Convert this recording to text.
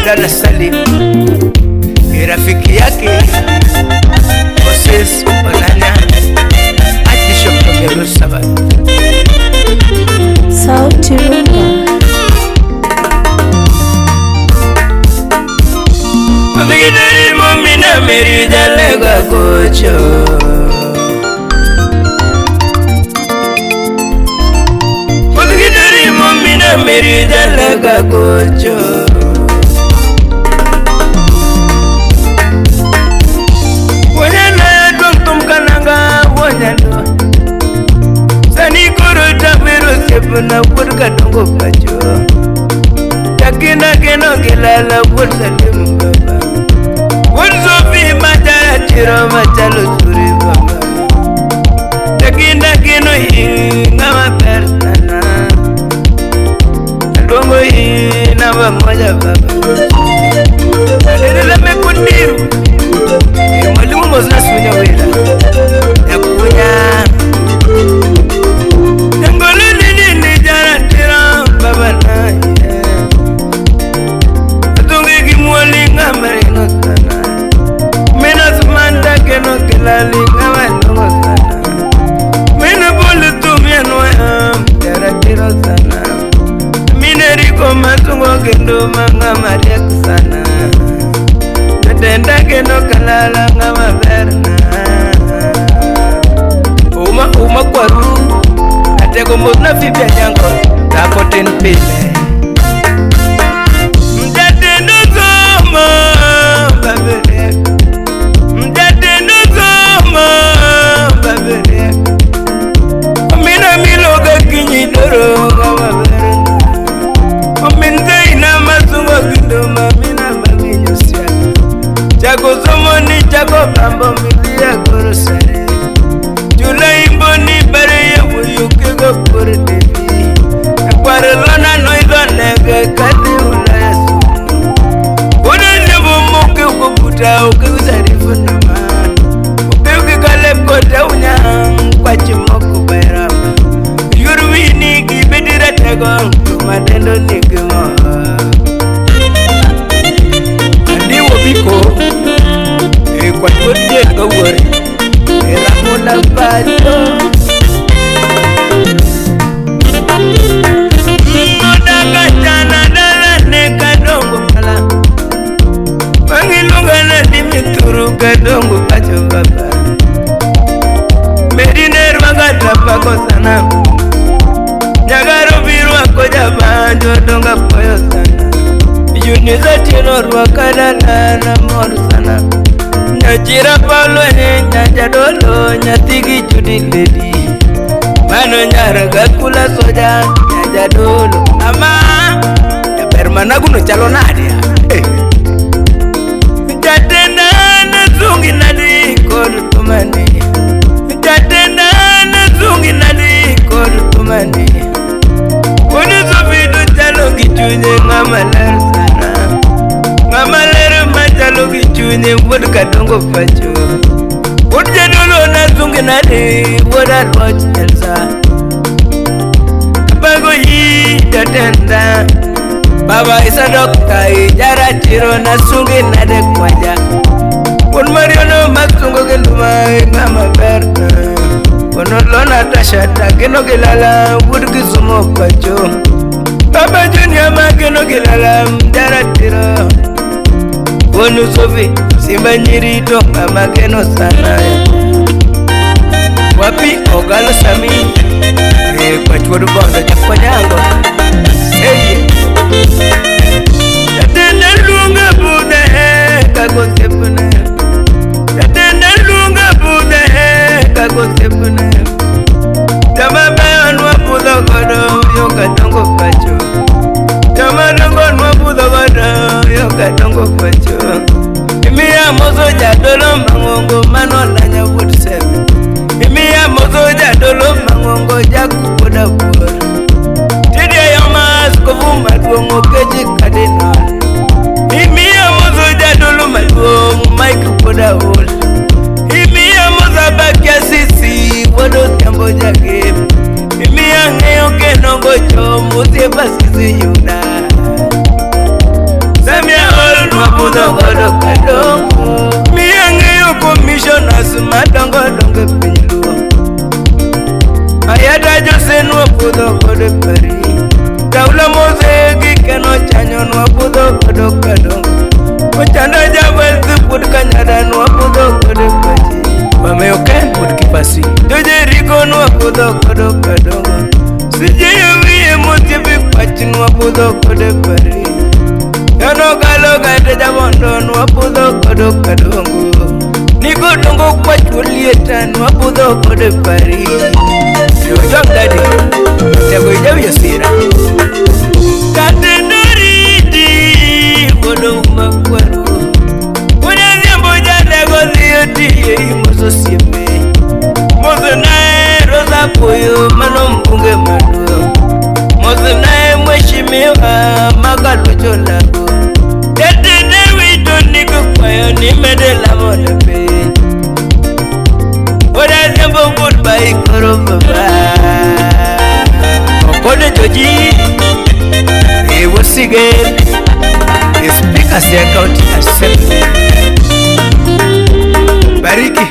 Abdalla Salim, rafiki yake Moses Onanya, Archbishop of Yerusalem. Sauti Rumba. Mabigidari mumina meri jalega kocho, mabigidari mumina meri jalega kocho. Wanyana ya tum kananga wanyana, sani kuru tabiru sepuna purka dongo pacho, takina keno gilala pursalim baba. Wurzofi majara chiro machalo suri baba, takina keno ngama persana, dongo na bamoja baba. Adela mekundiru, mwalimu mozna sunya wela, yakunya. Tangolo nini jara chiro baba na atungi kimwali ngamaringo sana. Keno kilali ngawa nongo sana, mina bolu tumia noya jara tiro sana, mina riko matungo kendo manga mariak sana, natenda keno kalala ngawa verna, uma kwaru, ateko mozna fibia nyango, tako ten pile, mjatendo zoma babere. Amina miloga kinyi doro gawaberna, aminta ina masungo kidoma mina maminyo siya. Chako somoni chako bambo milia korosare, jula imboni bare ya wuyuke go kore devi. Nakware lona noido nege kati ulaya sumu, kone nebo moke ukuputa uke usarifu nama. Kaleb kota unyang kwa chimoku bairama, yurwini kibedira tego kumadendo nigmo. Andi wabiko kwa tuodie gawari eramona bato nodaka chana dala neka dongo mala wangilunga na dimituru kadongo kacho baba. Mediner magata pako sana, nyagaro biru akoja banjo donga poyo sana. Yuniza tino ruakada na moru sana, nyachira palo nyaja dolo nyatigi judi lady. Mano nyaraga kula soja nyaja dolo ama ya permanagu no chalo nadia. Jatenda na zungi nadi kodu tumani, jatenda na zungi nadi kodu tumani. Kuni sofidu chalo kichunye ngamaler sana, ngamaler machalo kichunye wad kadongo pacho. Wad jadolo na zungi nadi wad alwach elsa. Kapago yi jatenda, baba isa dokta ijara chiro na sungi nade kwaja. Pun mariono masungo kenduma ngama berna, pono lona tashata keno kilala wudki sumo pacho. Baba junior ma keno kilala mjara chiro, ponu sofi simba nyirito ngama keno sana. Wapi ogalo sami kwa chuodu bondo chakwa nyango. Jatenda lunga bude kago sepune, jatenda lunga bude kago sepune. Jama bayanwa budo godo yoka dongo pacho, jama dongo budo godo yoka dongo pacho. Imiya mozo jadolo mangongo mano lanya wood seven. Imiya mozo jadolo mangongo jaku boda boda. Kovuma duongo keji kadena, imiya mozo jadolo maduongo Mike Boda Hall, imiya mozo bakia sisi wado tembo jage, imiya ngeyo kenongo chomo sepa sisi yuda. Samia madongo dongo pinluo ayada Jose nwa pudho kode pari Kaula Mose gikeno chanyo nwa pudho kodo kadongo Ochanda jabal thupud kanyada nwa pudho kode pachi Mameyo ken pud kipasi Joje riko nwa pudho kodo kadongo Sije yawiye motie big pachi nwa pudho kode pari Yono galo gade jabondo nwa pudho kodo kadongo Niko dongo kwa chulieta nwa pudho kode pari Yo jom daddy Tego ijaw yasira Kate doridi Wodo umakwaru Una ziambo jadego ziyoti Yei mozo sieme Mozo nae roza poyo Mano mpunge maduo Mozo nae mweshimiwa Magalocho lago Tete dewito niko kwayo Nimedela monape Oda ziambo goodbye koro baba Okode Joji Ewosige Speakers the county assembly Bariki